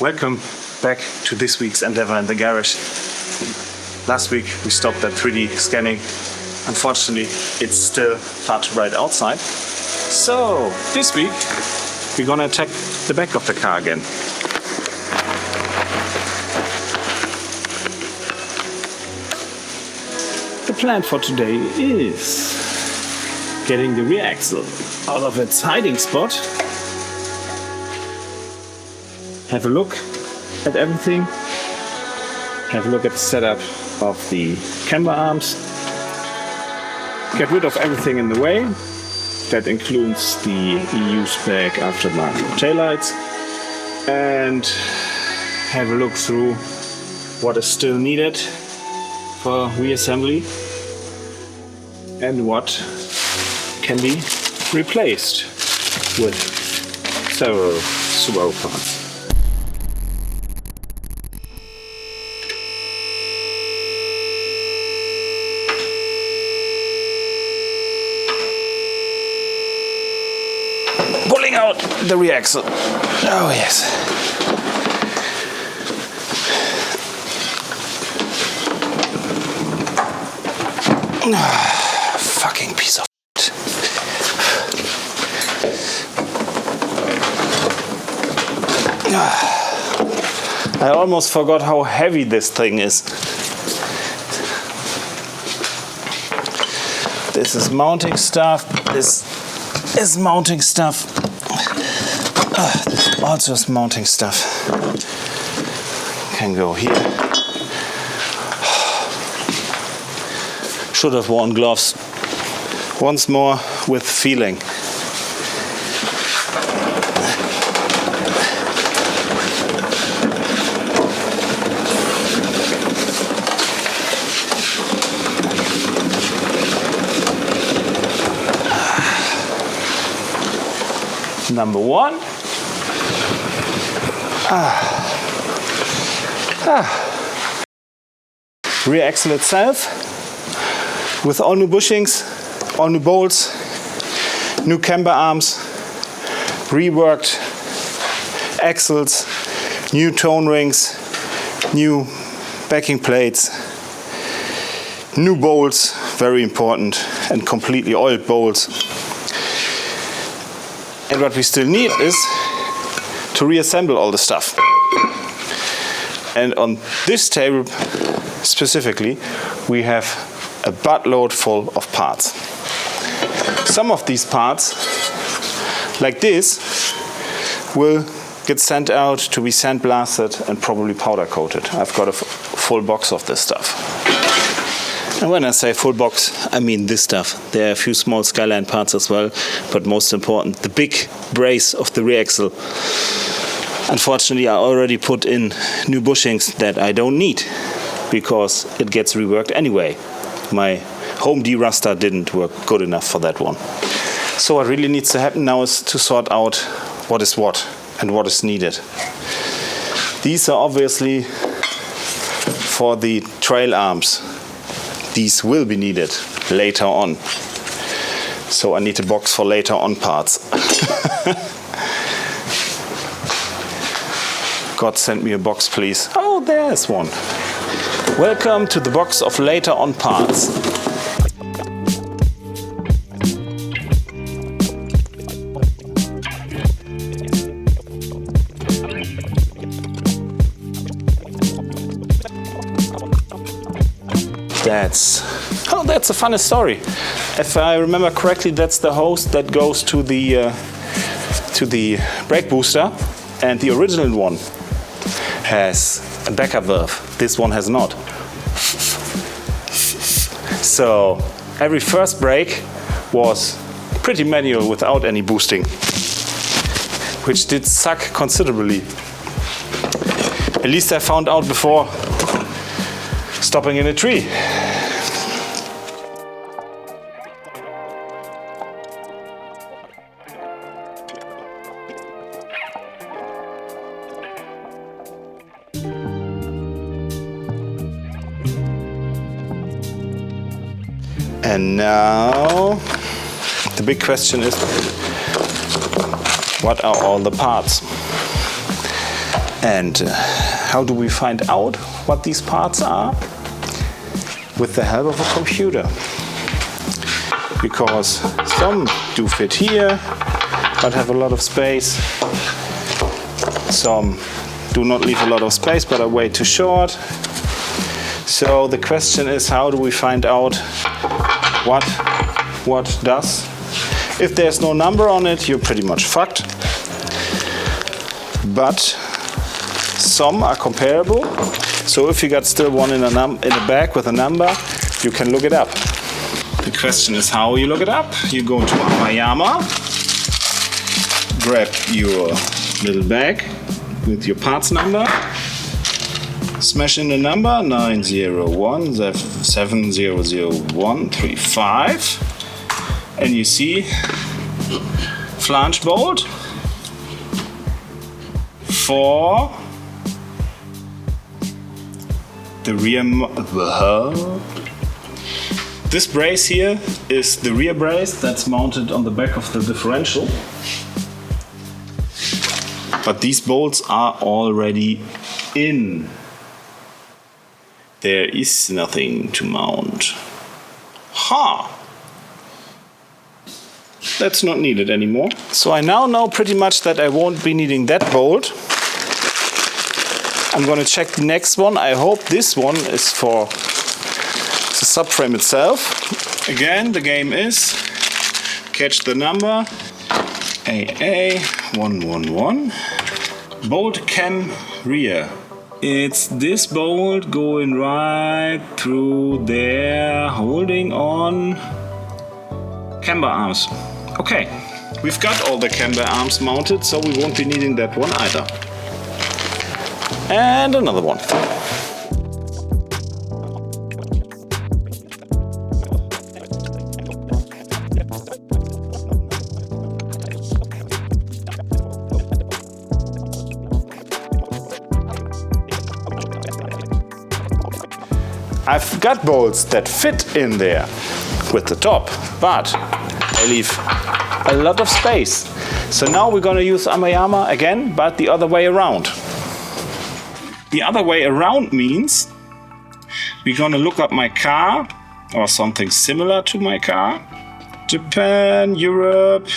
Welcome back to this week's endeavor in the garage. Last week we stopped at 3D scanning. Unfortunately, it's still far too bright outside. So this week we're gonna check the back of the car again. The plan for today is getting the rear axle out of its hiding spot. Have a look at everything. Have a look at the setup of the camber arms. Get rid of everything in the way. That includes the EU spec aftermarket taillights. And have a look through what is still needed for reassembly and what can be replaced with several Subaru parts. Pulling out the rear axle. Oh yes. Fucking piece of shit. I almost forgot how heavy this thing is. This is mounting stuff. This is mounting stuff. This also is mounting stuff. Can go here. Should have worn gloves. Once more with feeling. Number one. Rear axle itself with all new bushings, all new bolts, new camber arms, reworked axles, new tone rings, new backing plates, new bolts, very important, and completely oiled bolts. And what we still need is to reassemble all the stuff. And on this table specifically, we have a buttload full of parts. Some of these parts, like this, will get sent out to be sandblasted and probably powder coated. I've got a full box of this stuff. And when I say full box, I mean this stuff. There are a few small Skyline parts as well, but most important, the big brace of the rear axle. Unfortunately, I already put in new bushings that I don't need because it gets reworked anyway. My home deruster didn't work good enough for that one. So what really needs to happen now is to sort out what is what and what is needed. These are obviously for the trail arms. These will be needed later on. So I need a box for later on parts. God, send me a box, please. Oh, there's one. Welcome to the box of later on parts. That's a funny story. If I remember correctly, that's the hose that goes to the brake booster, and the original one has a backup valve. This one has not. So every first brake was pretty manual without any boosting, which did suck considerably. At least I found out before stopping in a tree. And now the big question is, what are all the parts? And how do we find out what these parts are? With the help of a computer. Because some do fit here, but have a lot of space. Some do not leave a lot of space, but are way too short. So the question is, how do we find out what does? If there's no number on it, you're pretty much fucked. But some are comparable. So if you got still one in a bag with a number, you can look it up. The question is how you look it up. You go to Amayama, grab your little bag with your parts number, smash in the number 901700135, and you see flange bolt for the rear. This brace here is the rear brace that's mounted on the back of the differential. But these bolts are already in. There is nothing to mount. Ha! That's not needed anymore. So I now know pretty much that I won't be needing that bolt. I'm gonna check the next one. I hope this one is for the subframe itself. Again, the game is catch the number AA111. Bolt cam rear. It's this bolt going right through there, holding on camber arms. Okay, we've got all the camber arms mounted, so we won't be needing that one either. And another one. I've got bolts that fit in there with the top, but I leave a lot of space. So now we're going to use Amayama again, but the other way around. The other way around means we're going to look up my car or something similar to my car. Japan, Europe,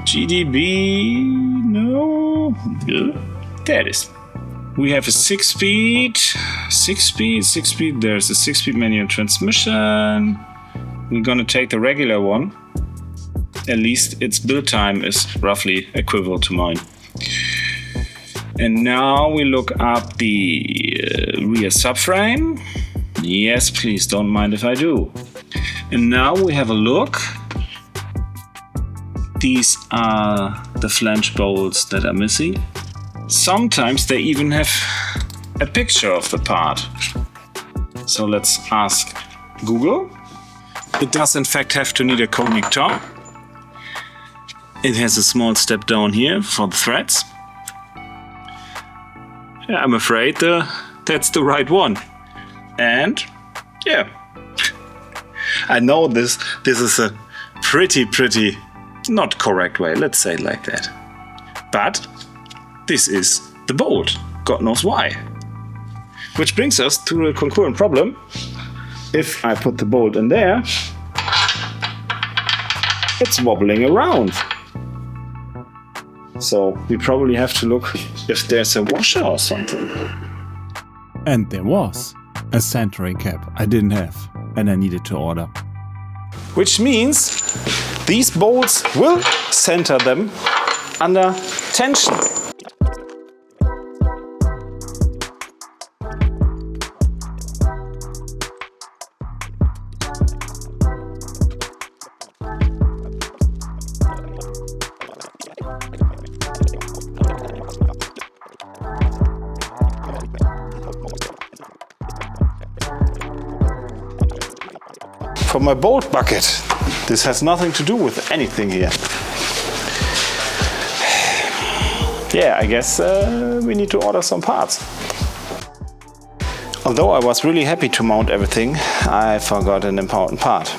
GDB, no, there it is. We have a 6-speed, there's a 6-speed manual transmission. We're gonna take the regular one. At least its build time is roughly equivalent to mine. And now we look up the rear subframe. Yes, please, don't mind if I do. And now we have a look. These are the flange bolts that are missing. Sometimes they even have a picture of the part. So let's ask Google. It does in fact have to need a conic top. It has a small step down here for the threads. Yeah, I'm afraid that's the right one. And yeah, I know this is a pretty not correct way, let's say it like that. But this is the bolt, God knows why. Which brings us to a concurrent problem. If I put the bolt in there, it's wobbling around. So we probably have to look if there's a washer or something. And there was a centering cap I didn't have and I needed to order. Which means these bolts will center them under tension. For my bolt bucket, this has nothing to do with anything here. Yeah, I guess we need to order some parts. Although I was really happy to mount everything, I forgot an important part.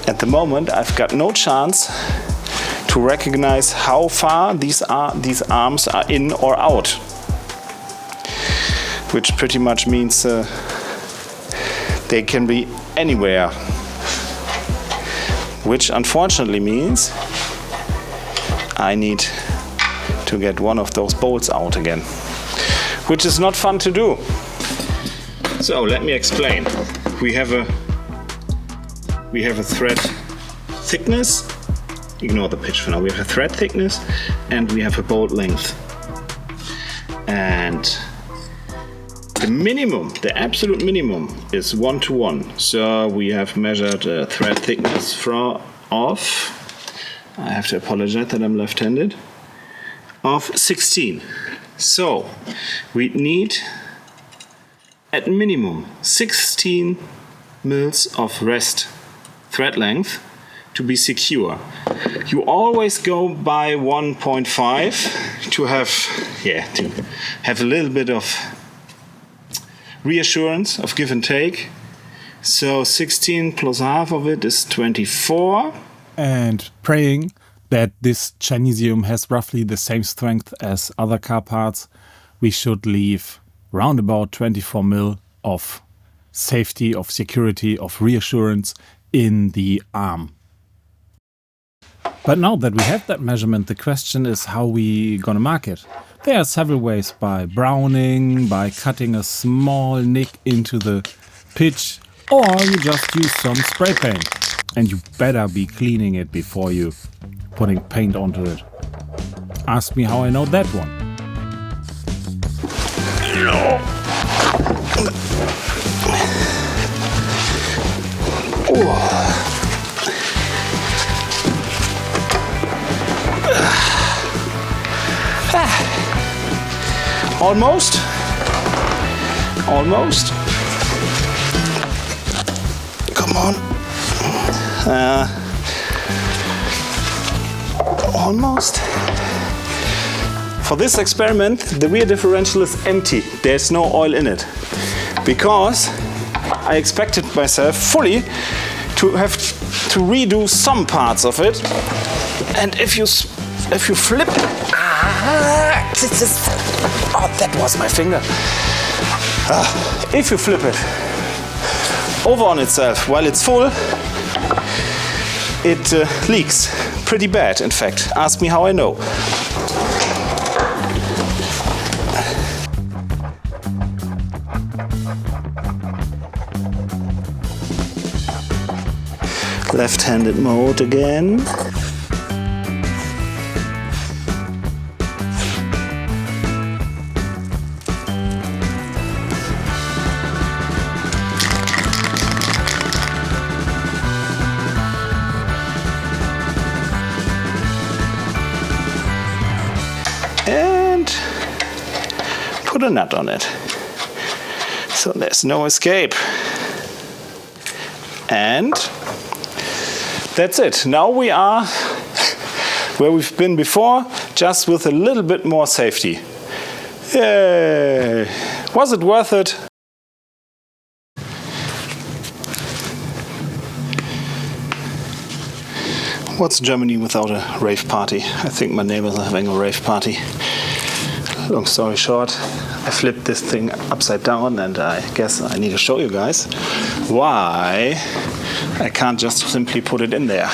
At the moment, I've got no chance to to recognize how far these arms are in or out, which pretty much means they can be anywhere, which unfortunately means I need to get one of those bolts out again, which is not fun to do. So let me explain. We have a thread thickness. Ignore the pitch for now. We have a thread thickness and we have a bolt length. And the minimum, the absolute minimum, is 1:1. So we have measured thread thickness of, I have to apologize that I'm left-handed, of 16. So we need at minimum 16 mils of rest thread length to be secure. You always go by 1.5 to have a little bit of reassurance of give and take. So 16 plus half of it is 24. And praying that this Chinesium has roughly the same strength as other car parts, we should leave round about 24 mil of safety, of security, of reassurance in the arm. But now that we have that measurement, the question is how we gonna mark it. There are several ways: by browning, by cutting a small nick into the pitch, or you just use some spray paint. And you better be cleaning it before you putting paint onto it. Ask me how I know that one. Almost. Almost. Come on. Almost. For this experiment, the rear differential is empty. There's no oil in it. Because I expected myself fully to have to redo some parts of it. And if you flip, that was my finger. If you flip it over on itself while it's full, it leaks pretty bad. In fact, ask me how I know. Left-handed mode again. And put a nut on it. So there's no escape. And that's it. Now we are where we've been before, just with a little bit more safety. Yay! Was it worth it? What's Germany without a rave party? I think my neighbors are having a rave party. Long story short, I flipped this thing upside down, and I guess I need to show you guys why I can't just simply put it in there.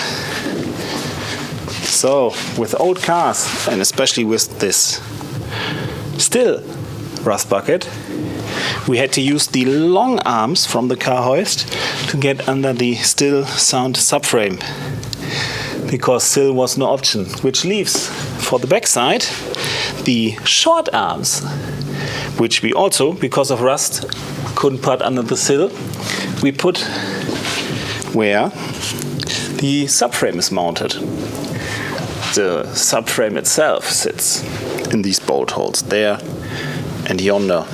So with old cars, and especially with this still rust bucket, we had to use the long arms from the car hoist to get under the still sound subframe, because still was no option, which leaves for the backside the short arms, which we also, because of rust, couldn't put under the sill. We put where the subframe is mounted. The subframe itself sits in these bolt holes there and yonder,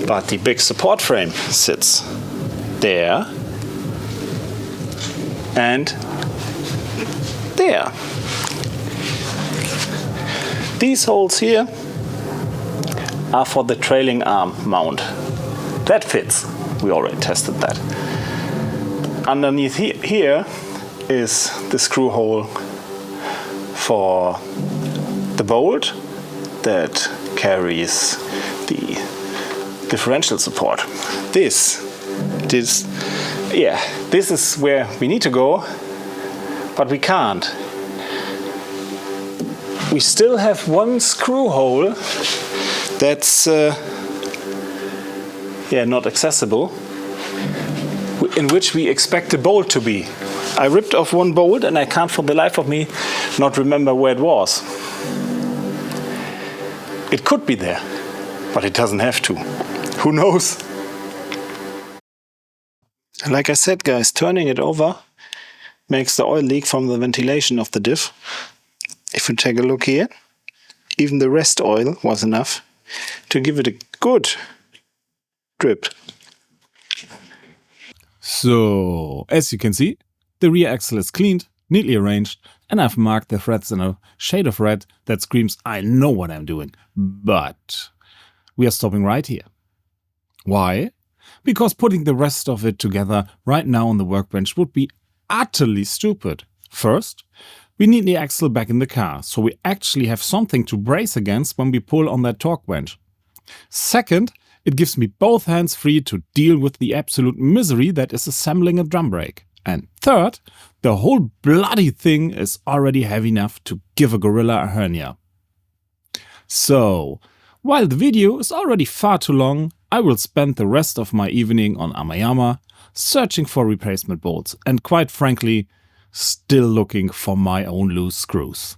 but the big support frame sits there and there. These holes here are for the trailing arm mount. That fits. We already tested that. Underneath here is the screw hole for the bolt that carries the differential support. This is where we need to go, but we can't. We still have one screw hole that's not accessible, in which we expect the bolt to be. I ripped off one bolt and I can't for the life of me not remember where it was. It could be there, but it doesn't have to. Who knows? Like I said, guys, turning it over makes the oil leak from the ventilation of the diff. If you take a look here, even the rest oil was enough to give it a good drip. So, as you can see, the rear axle is cleaned, neatly arranged, and I've marked the threads in a shade of red that screams, I know what I'm doing. But we are stopping right here. Why? Because putting the rest of it together right now on the workbench would be utterly stupid. First, we need the axle back in the car, so we actually have something to brace against when we pull on that torque wrench. Second, it gives me both hands free to deal with the absolute misery that is assembling a drum brake. And third, the whole bloody thing is already heavy enough to give a gorilla a hernia. So, while the video is already far too long, I will spend the rest of my evening on Amayama, searching for replacement bolts and, quite frankly, still looking for my own loose screws.